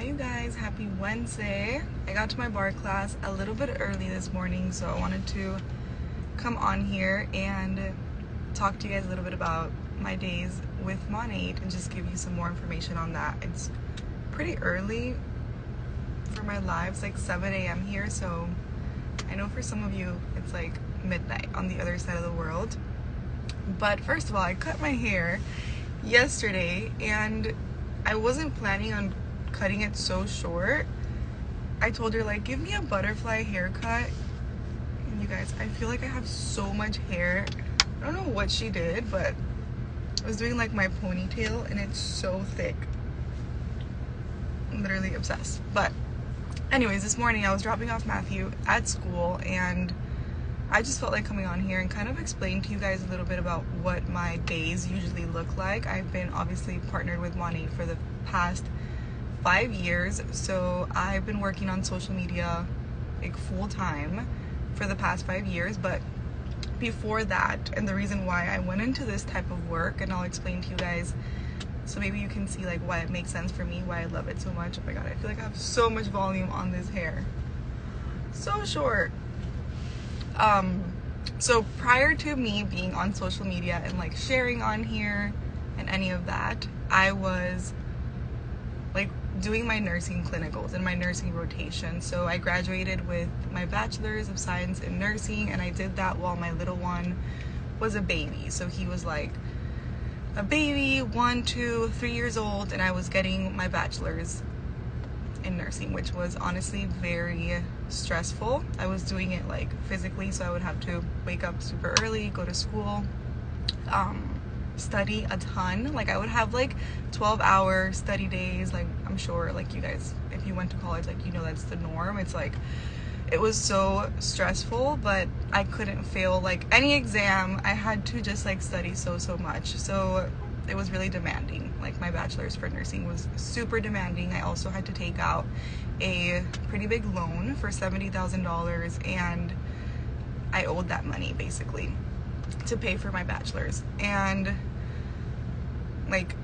you guys, happy Wednesday. I got to my bar class a little bit early this morning, so I wanted to come on here and talk to you guys a little bit about my days with Monat and just give you some more information on that. It's pretty early for my lives, like 7 a.m. here, so I know for some of you it's like midnight on the other side of the world. But first of all, I cut my hair yesterday and I wasn't planning on cutting it so short. I told her, like, give me a butterfly haircut. And you guys, I feel like I have so much hair. I don't know what she did, but I was doing like my ponytail and it's so thick. I'm literally obsessed. But anyways, this morning I was dropping off Matthew at school and I just felt like coming on here and kind of explain to you guys a little bit about what my days usually look like. I've been obviously partnered with Monat for the past 5 years, so I've been working on social media like full time for the past 5 years. But before that, and the reason why I went into this type of work, and I'll explain to you guys so maybe you can see like why it makes sense for me, why I love it so much. Oh my god, I feel like I have so much volume on this hair, so short. So prior to me being on social media and like sharing on here and any of that, I was like doing my nursing clinicals and my nursing rotation. So I graduated with my bachelor's of science in nursing, and I did that while my little one was a baby. So he was like a baby, 1, 2, 3 years old, and I was getting my bachelor's in nursing, which was honestly very stressful. I was doing it like physically, so I would have to wake up super early, go to school, study a ton. Like I would have like 12-hour study days. Like I'm sure like you guys, if you went to college, like you know that's the norm. It's like it was so stressful, but I couldn't fail like any exam. I had to just like study so much. So it was really demanding. Like my bachelor's for nursing was super demanding. I also had to take out a pretty big loan for $70,000, and I owed that money basically to pay for my bachelor's. And like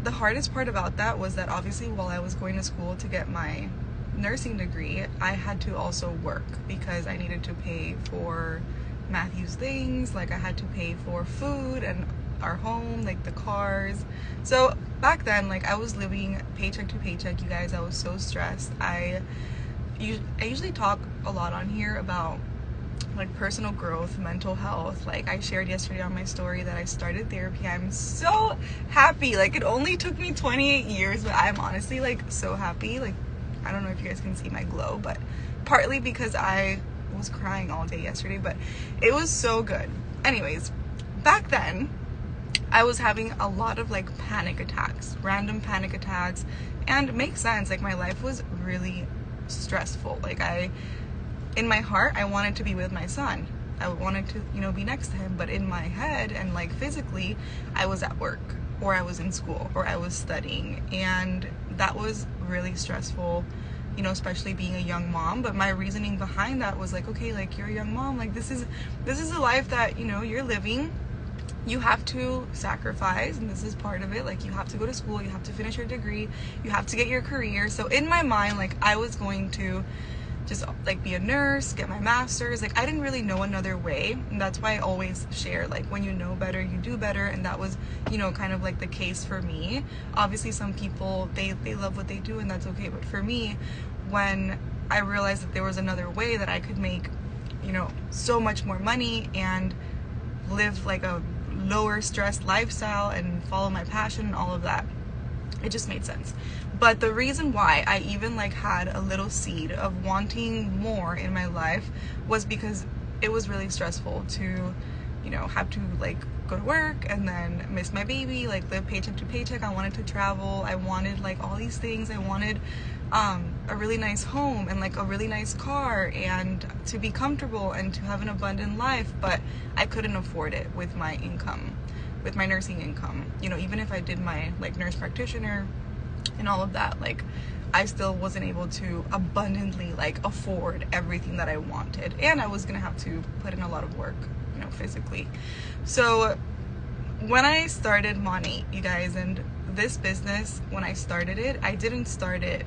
the hardest part about that was that obviously while I was going to school to get my nursing degree, I had to also work because I needed to pay for Matthew's things. Like I had to pay for food and our home, like the cars. So back then, like I was living paycheck to paycheck, you guys. I was so stressed. I usually talk a lot on here about like personal growth, mental health. Like I shared yesterday on my story that I started therapy. I'm so happy. Like it only took me 28 years, but I'm honestly like so happy. Like I don't know if you guys can see my glow, but partly because I was crying all day yesterday, but it was so good. Anyways, back then I was having a lot of like panic attacks, random panic attacks, and it makes sense. Like my life was really stressful. Like in my heart, I wanted to be with my son. I wanted to, you know, be next to him, but in my head and like physically, I was at work or I was in school or I was studying, and that was really stressful, you know, especially being a young mom. But my reasoning behind that was like, okay, like you're a young mom, like this is a life that, you know, you're living. You have to sacrifice, and this is part of it. Like you have to go to school, you have to finish your degree, you have to get your career. So in my mind, like I was going to just like be a nurse, get my master's. Like I didn't really know another way, and that's why I always share, like when you know better, you do better. And that was, you know, kind of like the case for me. Obviously some people, they love what they do, and that's okay. But for me, when I realized that there was another way that I could make, you know, so much more money and live like a lower stress lifestyle and follow my passion and all of that, it just made sense. But the reason why I even like had a little seed of wanting more in my life was because it was really stressful to, you know, have to like go to work and then miss my baby, like live paycheck to paycheck. I wanted to travel. I wanted like all these things. I wanted a really nice home and like a really nice car and to be comfortable and to have an abundant life, but I couldn't afford it with my income, with my nursing income. You know, even if I did my like nurse practitioner and all of that, like I still wasn't able to abundantly like afford everything that I wanted, and I was gonna have to put in a lot of work, you know, physically. So when I started Monat, you guys, and this business, when I started it, I didn't start it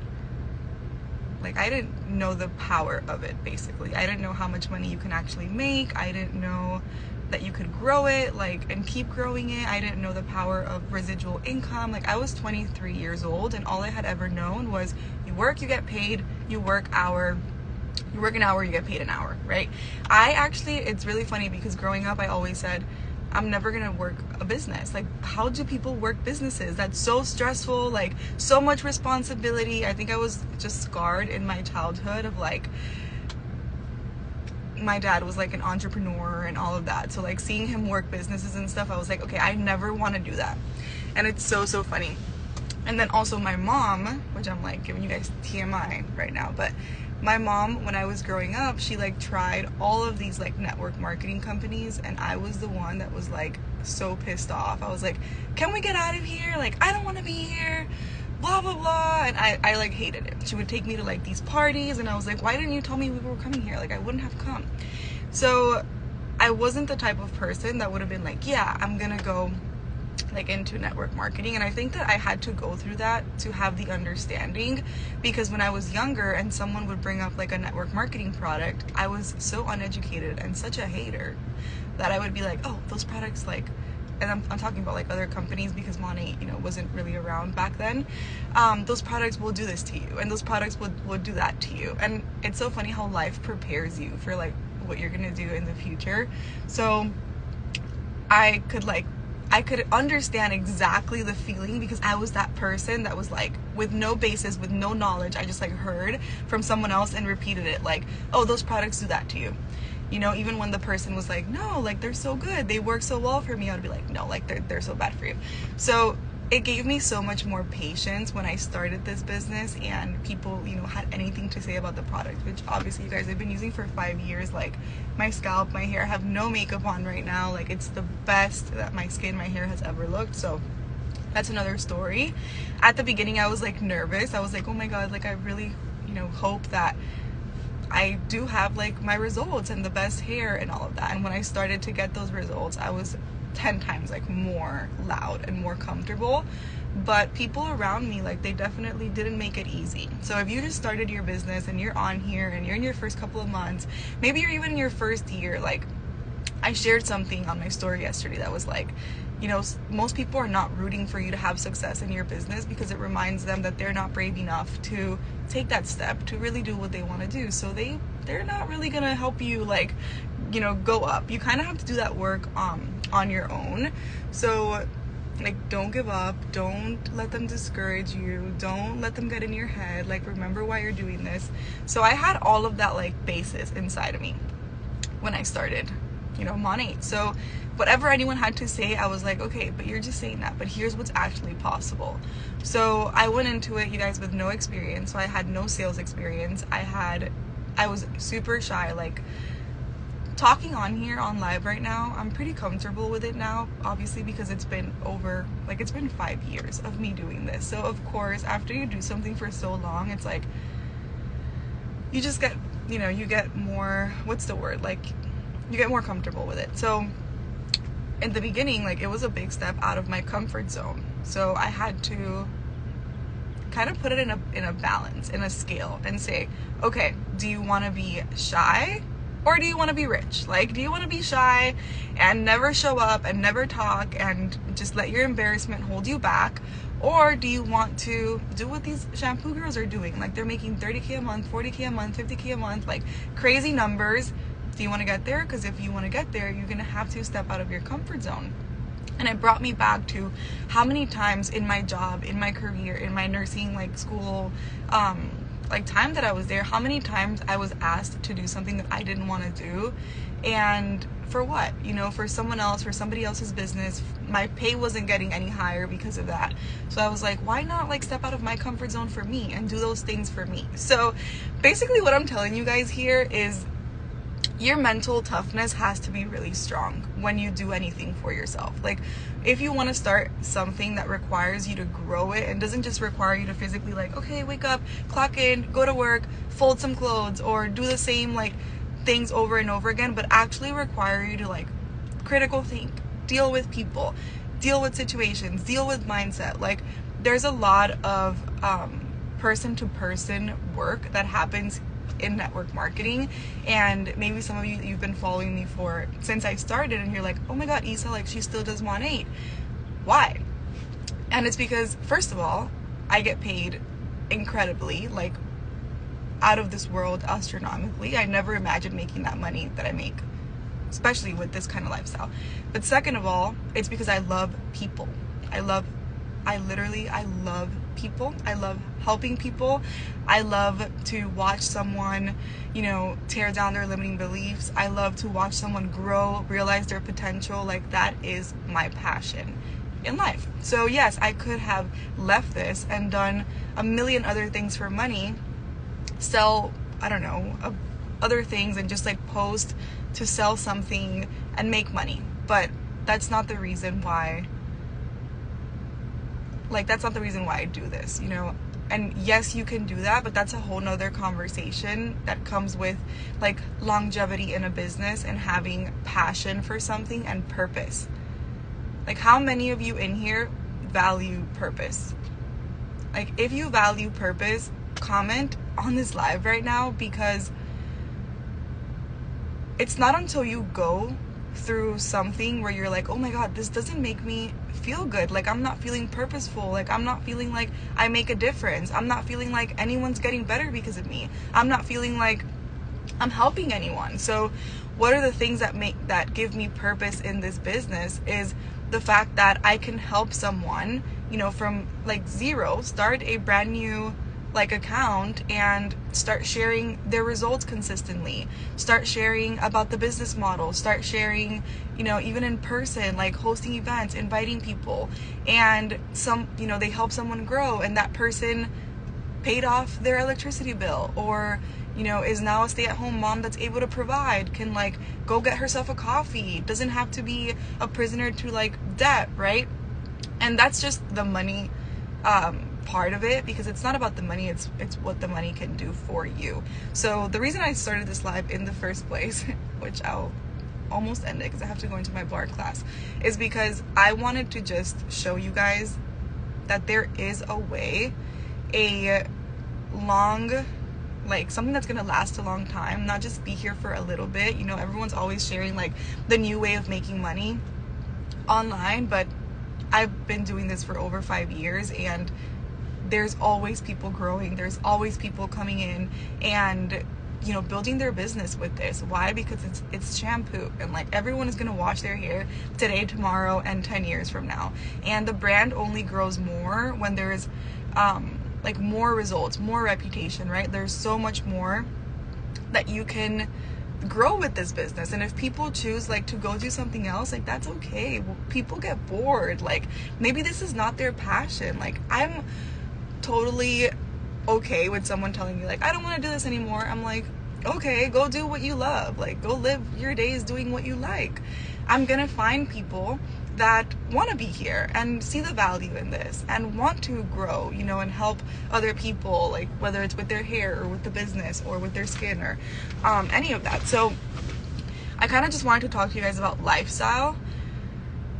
Like, I didn't know the power of it, basically. I didn't know how much money you can actually make. I didn't know that you could grow it, like, and keep growing it. I didn't know the power of residual income. Like, I was 23 years old, and all I had ever known was you work, you get paid, you work an hour, you get paid an hour, right? It's really funny because growing up, I always said, I'm never gonna work a business. Like, how do people work businesses? That's so stressful, like, so much responsibility. I think I was just scarred in my childhood of, like, my dad was like an entrepreneur and all of that. So, like, seeing him work businesses and stuff, I was like, okay, I never want to do that. And it's so funny. And then also my mom, which I'm like giving you guys TMI right now, but my mom, when I was growing up, she like tried all of these like network marketing companies, and I was the one that was like so pissed off. I was like, can we get out of here? Like, I don't want to be here, blah blah blah. And I like hated it. She would take me to like these parties, and I was like, why didn't you tell me we were coming here? Like, I wouldn't have come. So I wasn't the type of person that would have been like, yeah, I'm gonna go like into network marketing. And I think that I had to go through that to have the understanding, because when I was younger and someone would bring up like a network marketing product, I was so uneducated and such a hater that I would be like, oh, those products, like, and I'm talking about like other companies, because Monat, you know, wasn't really around back then. Those products will do this to you, and those products would do that to you. And it's so funny how life prepares you for like what you're gonna do in the future. So I could understand exactly the feeling, because I was that person that was like, with no basis, with no knowledge, I just like heard from someone else and repeated it, like, oh, those products do that to you. You know, even when the person was like, no, like, they're so good, they work so well for me, I would be like, no, like, they're so bad for you. So it gave me so much more patience when I started this business, and people, you know, had anything to say about the product, which obviously you guys, I've been using for 5 years. Like, my scalp, my hair, I have no makeup on right now. Like, it's the best that my skin, my hair has ever looked. So that's another story. At the beginning, I was like nervous. I was like, oh my God, like, I really, you know, hope that I do have like my results and the best hair and all of that. And when I started to get those results, I was 10 times like more loud and more comfortable. But people around me, like, they definitely didn't make it easy. So if you just started your business and you're on here and you're in your first couple of months, maybe you're even in your first year, like, I shared something on my story yesterday that was like, you know, most people are not rooting for you to have success in your business, because it reminds them that they're not brave enough to take that step to really do what they want to do. So they're not really gonna help you, like, you know, go up. You kind of have to do that work on your own. So, like, don't give up. Don't let them discourage you. Don't let them get in your head. Like, remember why you're doing this. So I had all of that like basis inside of me when I started, you know, Monat. So whatever anyone had to say, I was like, okay, but you're just saying that, but here's what's actually possible. So I went into it, you guys, with no experience. So I had no sales experience. I was super shy. Like, talking on here on live right now, I'm pretty comfortable with it now, obviously, because it's been 5 years of me doing this. So of course, after you do something for so long, it's like, you just get, you know, you get more, what's the word? Like, you get more comfortable with it. So in the beginning, like, it was a big step out of my comfort zone. So I had to kind of put it in a balance, in a scale, and say, okay, do you want to be shy, or do you want to be rich? Like, do you want to be shy and never show up and never talk and just let your embarrassment hold you back? Or do you want to do what these shampoo girls are doing? Like, they're making 30K a month, 40K a month, 50K a month, like crazy numbers. Do you want to get there? Because if you want to get there, you're going to have to step out of your comfort zone. And it brought me back to how many times in my job, in my career, in my nursing, like, school, like, time that I was there, how many times I was asked to do something that I didn't want to do. And for what? You know, for someone else, for somebody else's business, my pay wasn't getting any higher because of that. So I was like, why not, like, step out of my comfort zone for me and do those things for me? So basically what I'm telling you guys here is, your mental toughness has to be really strong when you do anything for yourself. Like, if you want to start something that requires you to grow it and doesn't just require you to physically, like, okay, wake up, clock in, go to work, fold some clothes, or do the same, like, things over and over again, but actually require you to, like, critical think, deal with people, deal with situations, deal with mindset. Like, there's a lot of person-to-person work that happens in network marketing. And maybe some of you've been following me for since I started, and you're like, oh my god, Isa, like she still does 1-8. Why? And it's because, first of all, I get paid incredibly, like out of this world, astronomically. I never imagined making that money that I make, especially with this kind of lifestyle. But second of all, it's because I love people. I love people. I love helping people. I love to watch someone, you know, tear down their limiting beliefs. I love to watch someone grow, realize their potential. Like, that is my passion in life. So yes, I could have left this and done a million other things for money, sell, I don't know, other things, and just like post to sell something and make money. But that's not the reason why, like, that's not the reason why I do this, you know. And yes, you can do that, but that's a whole nother conversation that comes with like longevity in a business and having passion for something and purpose. Like, how many of you in here value purpose? Like, if you value purpose, comment on this live right now, because it's not until you go through something where you're like, oh my god, this doesn't make me feel good. Like, I'm not feeling purposeful. Like, I'm not feeling like I make a difference. I'm not feeling like anyone's getting better because of me. I'm not feeling like I'm helping anyone. So what are the things that give me purpose in this business is the fact that I can help someone, you know, from like zero, start a brand new like account and start sharing their results consistently, start sharing about the business model, start sharing, you know, even in person, like hosting events, inviting people, and some, you know, they help someone grow, and that person paid off their electricity bill, or, you know, is now a stay-at-home mom that's able to provide, can like go get herself a coffee, doesn't have to be a prisoner to like debt, right? And that's just the money part of it, because it's not about the money, it's what the money can do for you. So the reason I started this live in the first place, which I'll almost end it because I have to go into my bar class, is because I wanted to just show you guys that there is a way, a long, like something that's gonna last a long time, not just be here for a little bit. You know, everyone's always sharing like the new way of making money online, but I've been doing this for over 5 years, and there's always people growing, there's always people coming in and, you know, building their business with this. Why? Because it's shampoo, and like everyone is gonna wash their hair today, tomorrow, and 10 years from now. And the brand only grows more when there's like more results, more reputation, right? There's so much more that you can grow with this business. And if people choose like to go do something else, like that's okay. Well, people get bored, like maybe this is not their passion. Like, I'm totally okay with someone telling me like, I don't want to do this anymore. I'm like, okay, go do what you love. Like, go live your days doing what you like. I'm gonna find people that want to be here and see the value in this and want to grow, you know, and help other people, like whether it's with their hair or with the business or with their skin or any of that. So I kind of just wanted to talk to you guys about lifestyle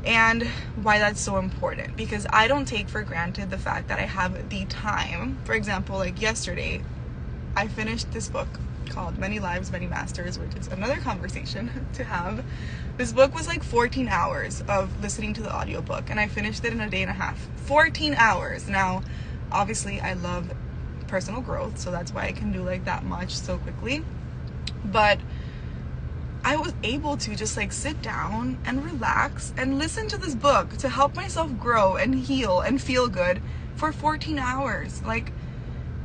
and why that's so important, because I don't take for granted the fact that I have the time. For example, like yesterday, I finished this book called Many Lives, Many Masters, which is another conversation to have. This book was like 14 hours of listening to the audiobook, and I finished it in a day and a half. 14 hours. Now, obviously, I love personal growth, so that's why I can do like that much so quickly. But I was able to just like sit down and relax and listen to this book to help myself grow and heal and feel good for 14 hours. Like,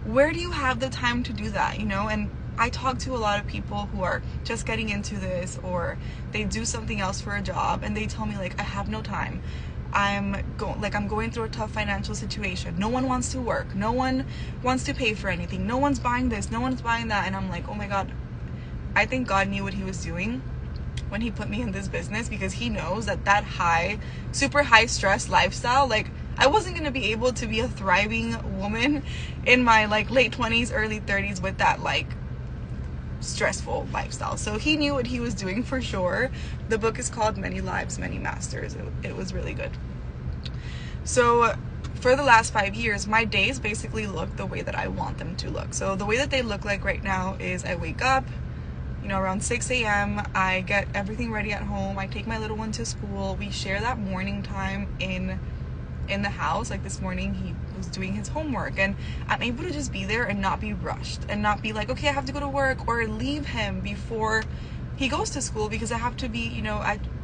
where do you have the time to do that, you know? And I talk to a lot of people who are just getting into this, or they do something else for a job, and they tell me like, I have no time. I'm going through a tough financial situation. No one wants to work. No one wants to pay for anything. No one's buying this. No one's buying that. And I'm like, oh my God, I think God knew what he was doing when he put me in this business, because he knows that high, super high stress lifestyle, like I wasn't going to be able to be a thriving woman in my like late 20s, early 30s with that like stressful lifestyle. So he knew what he was doing for sure. The book is called Many Lives, Many Masters. It was really good. So for the last 5 years, my days basically look the way that I want them to look. So the way that they look like right now is I wake up, around 6 a.m. I get everything ready at home. I take my little one to school. We share that morning time in the house. Like this morning, he was doing his homework, and I'm able to just be there and not be rushed and not be like, okay, I have to go to work, or leave him before he goes to school because I have to be,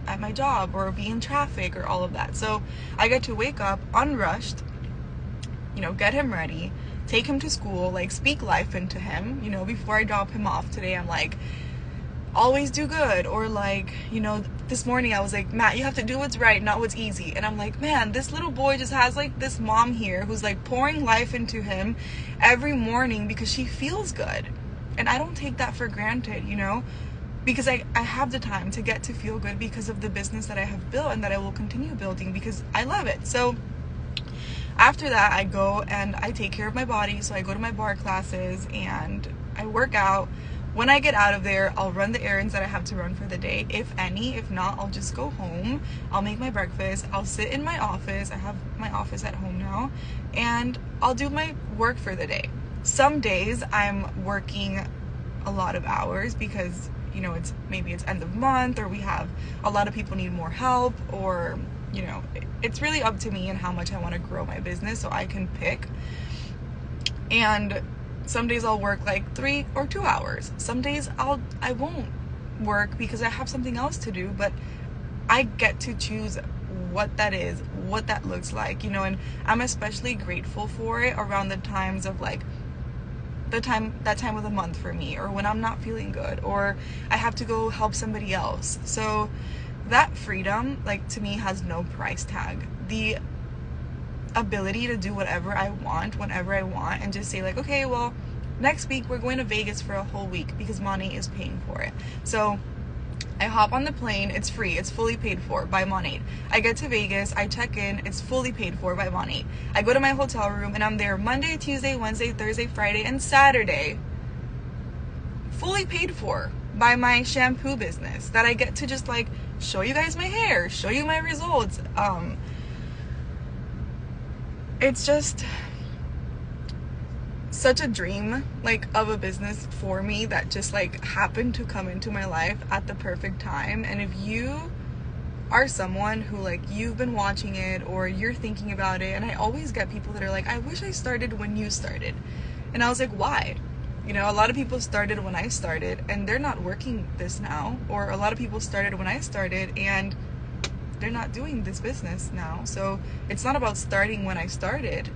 at my job, or be in traffic, or all of that. So I get to wake up unrushed, get him ready, take him to school, like speak life into him, before I drop him off today. I'm like, always do good, or like, this morning I was like, Matt, you have to do what's right, not what's easy. And I'm like, man, this little boy just has like this mom here who's like pouring life into him every morning because she feels good. And I don't take that for granted, because I have the time to get to feel good because of the business that I have built and that I will continue building because I love it. So after that, I go and I take care of my body. So I go to my barre classes and I work out. When I get out of there, I'll run the errands that I have to run for the day, if any. If not, I'll just go home. I'll make my breakfast. I'll sit in my office. I have my office at home now. And I'll do my work for the day. Some days I'm working a lot of hours because, it's end of month, or we have a lot of people need more help, or, it's really up to me and how much I want to grow my business, so I can pick. And some days I'll work like 3 or 2 hours. Some days I won't work because I have something else to do, but I get to choose what that is, what that looks like, and I'm especially grateful for it around the times of like that time of the month for me, or when I'm not feeling good, or I have to go help somebody else. So that freedom, like, to me, has no price tag. The ability to do whatever I want whenever I want, and just say like, okay, well, next week we're going to Vegas for a whole week because Monat is paying for it. So I hop on the plane, it's free, it's fully paid for by Monat. I get to Vegas, I check in, it's fully paid for by Monat. I go to my hotel room and I'm there Monday, Tuesday, Wednesday, Thursday, Friday, and Saturday, fully paid for by my shampoo business, that I get to just like show you guys my hair, show you my results. It's just such a dream, like, of a business for me that just like happened to come into my life at the perfect time. And if you are someone who, like, you've been watching it or you're thinking about it, and I always get people that are like, I wish I started when you started. And I was like, why? A lot of people started when I started and they're not working this now, or a lot of people started when I started and they're not doing this business now. So it's not about starting when I started.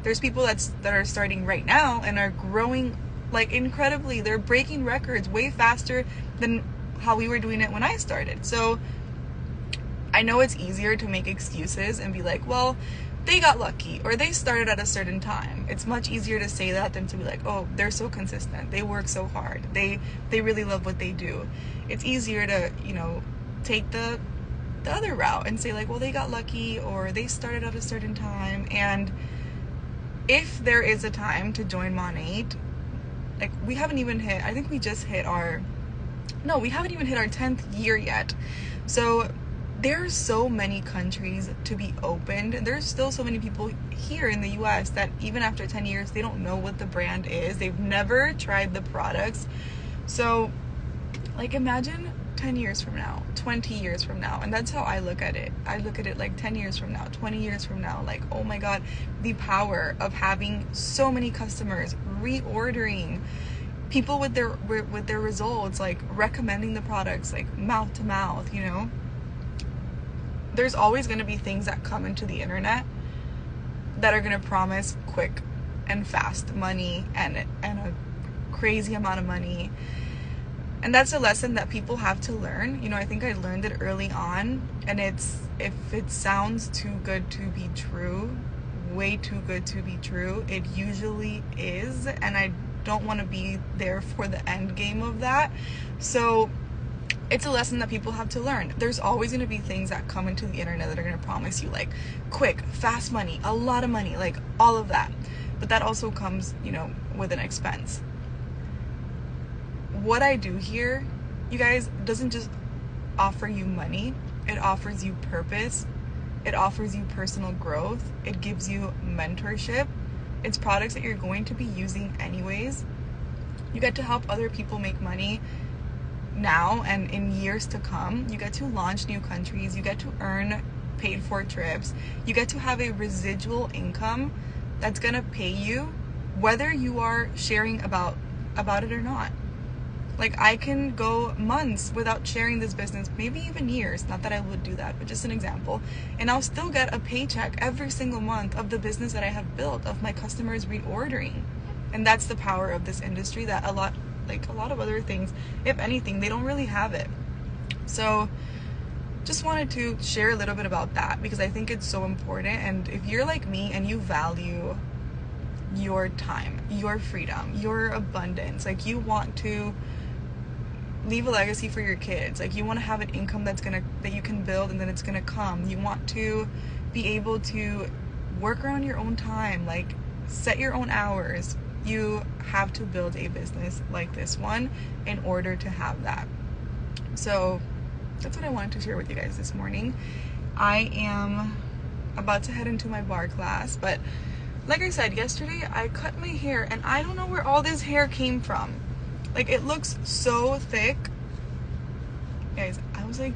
There's people that are starting right now and are growing like incredibly. They're breaking records way faster than how we were doing it when I started. So I know it's easier to make excuses and be like, well, they got lucky, or they started at a certain time. It's much easier to say that than to be like, oh, they're so consistent, they work so hard, they really love what they do. It's easier to, take the other route and say like, well, they got lucky, or they started at a certain time. And if there is a time to join Monat, like, we haven't even hit, I think we just hit we haven't even hit our 10th year yet. So there's so many countries to be opened. There's still so many people here in the US that even after 10 years, they don't know what the brand is. They've never tried the products. So, like, imagine 10 years from now, 20 years from now. And that's how I look at it. I look at it like 10 years from now, 20 years from now. Like, oh my God, the power of having so many customers, reordering, people with their results, like recommending the products, like mouth to mouth, There's always going to be things that come into the internet that are going to promise quick and fast money and a crazy amount of money. And that's a lesson that people have to learn. I think I learned it early on, and if it sounds too good to be true, way too good to be true, it usually is, and I don't want to be there for the end game of that. So it's a lesson that people have to learn. There's always going to be things that come into the internet that are going to promise you like quick, fast money, a lot of money, like all of that. But that also comes, with an expense. What I do here, you guys, doesn't just offer you money. It offers you purpose. It offers you personal growth. It gives you mentorship. It's products that you're going to be using anyways. You get to help other people make money now and in years to come. You get to launch new countries. You get to earn paid for trips. You get to have a residual income that's gonna pay you whether you are sharing about it or not. Like, I can go months without sharing this business, maybe even years. Not that I would do that, but just an example. And I'll still get a paycheck every single month of the business that I have built, of my customers reordering. And that's the power of this industry that a lot of other things, if anything, they don't really have it. So just wanted to share a little bit about that because I think it's so important. And if you're like me and you value your time, your freedom, your abundance, like you want to leave a legacy for your kids, like you want to have an income that you can build and then it's gonna come. You want to be able to work around your own time, like set your own hours. You have to build a business like this one in order to have that. So that's what I wanted to share with you guys this morning. I am about to head into my barre class, but like I said, yesterday I cut my hair and I don't know where all this hair came from. Like, it looks so thick. Guys, I was like,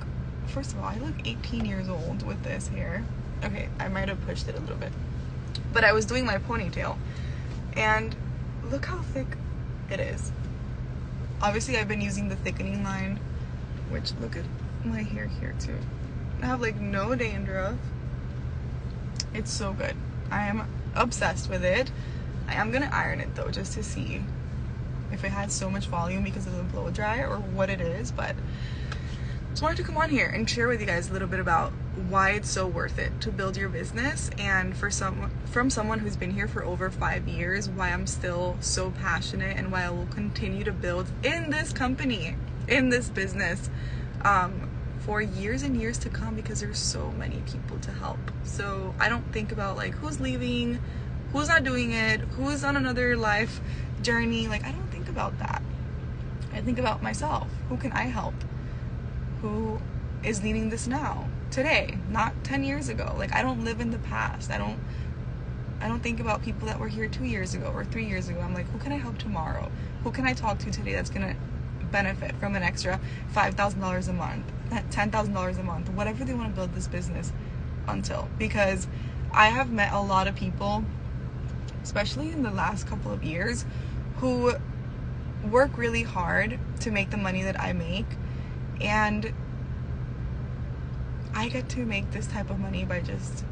first of all, I look 18 years old with this hair. Okay, I might have pushed it a little bit. But I was doing my ponytail. And look how thick it is. Obviously, I've been using the thickening line, which, look at my hair here too. I have like no dandruff. It's so good. I am obsessed with it. I am gonna iron it though, just to see if it has so much volume because of the blow dryer or what it is. But just wanted to come on here and share with you guys a little bit about why it's so worth it to build your business, and from someone who's been here for over 5 years, why I'm still so passionate and why I will continue to build in this company, in this business, for years and years to come, because there's so many people to help. So I don't think about like who's leaving, who's not doing it, who's on another life journey. Like, I don't think about that. I think about myself. Who can I help? Who is needing this now, today, not 10 years ago? Like, I don't live in the past. I don't think about people that were here 2 years ago or 3 years ago. I'm like, who can I help tomorrow? Who can I talk to today that's gonna benefit from an extra $5,000 a month, $10,000 a month, whatever they want to build this business until? Because I have met a lot of people, especially in the last couple of years, who work really hard to make the money that I make, and I get to make this type of money by just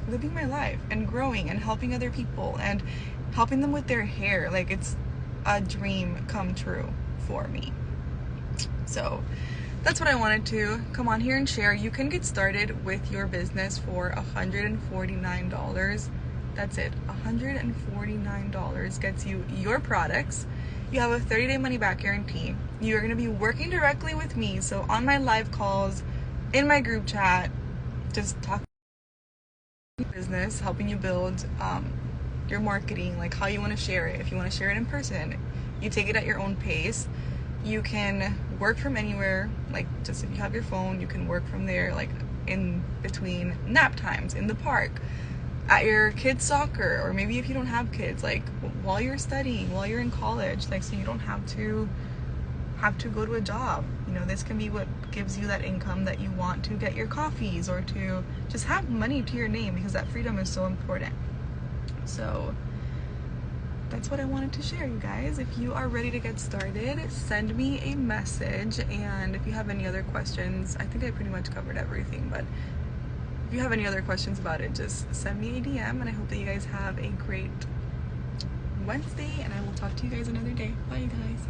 living my life and growing and helping other people and helping them with their hair. Like, it's a dream come true for me. So that's what I wanted to come on here and share. You can get started with your business for $149. That's it. $149 gets you your products. You have a 30-day money-back guarantee. You're going to be working directly with me. So on my live calls, in my group chat, just talking business, helping you build your marketing, like how you want to share it. If you want to share it in person, you take it at your own pace. You can work from anywhere. Like, just if you have your phone, you can work from there, like in between nap times, in the park, at your kids' soccer, or maybe if you don't have kids, like while you're studying, while you're in college, like, so you don't have to go to a job. You know, this can be what gives you that income that you want to get your coffees or to just have money to your name, because that freedom is so important. So that's what I wanted to share, you guys. If you are ready to get started, send me a message. And if you have any other questions, I think I pretty much covered everything, but if you have any other questions about it, just send me a DM. And I hope that you guys have a great Wednesday, and I will talk to you guys another day. Bye, you guys.